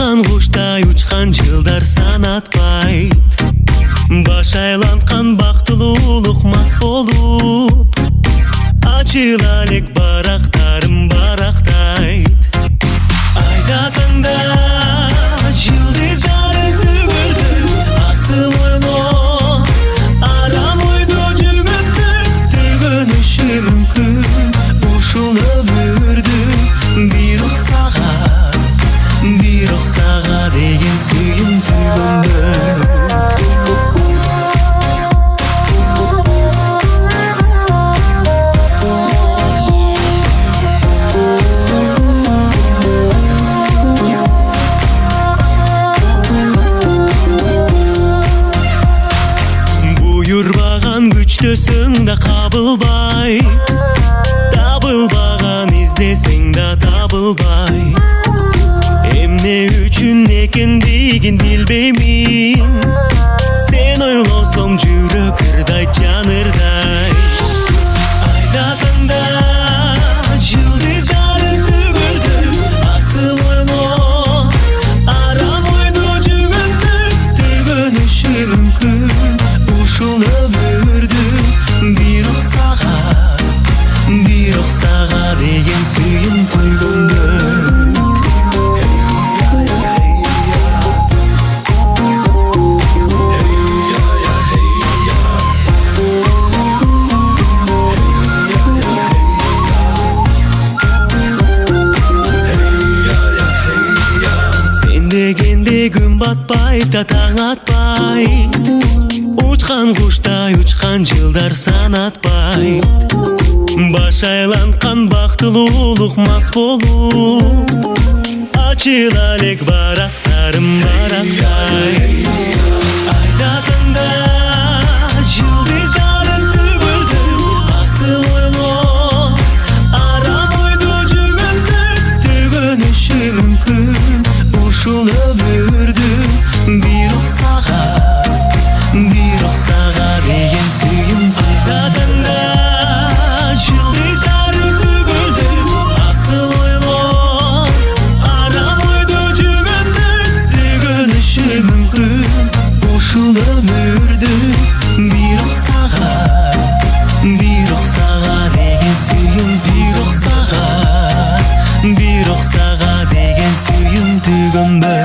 Учкан куштай учкан жылдар санатпайт. Баш айланткан бактылуулук мас болуп, ачыла элек барактарым барактайт. Айдатында жылдыздары түгөлдү, асыл ойлоо арам ойдо жүгөндү. Түгөнүшү мүмкүн ушул өмүрдү, бирок сага деген сүйүм түгөнбөйт. Буйрбаган күчтөсөң да кабылбайт, табылбаган издесең да табылбайт. Эмне үчүн экендигин билбеймин, сен ойлосом жүрөк ырдай жанырдай. Айдатында жылдыздары түгөлдү, асыл ойлоо арам ойдо жүгөндү. Түгөнүшү мүмкүн ушул өмүрдү, бирок сага деген сүйүм түгөнбөйт. Дегенде күн батпайт да таң атпайт. Учкан куштай учкан жылдар санатпайт. Баш айланткан бактылуулук мас болуп, ачыла элек барактарым барактайт. Айдатында жылдыздары түгөлдү, асыл ойлоо арам ойдо жүгөндү. Түгөнүшү мүмкүн ушул өмүрдү, бирок сага деген сүйүм. Айдатында жылдыздары түгөлдү, асыл ойлоо арам ойдо жүгөндү. Түгөнүшү мүмкүн ушул өмүрдү, бирок сага деген сүйүм. Бирок сага деген сүйүм түгөнбөйт.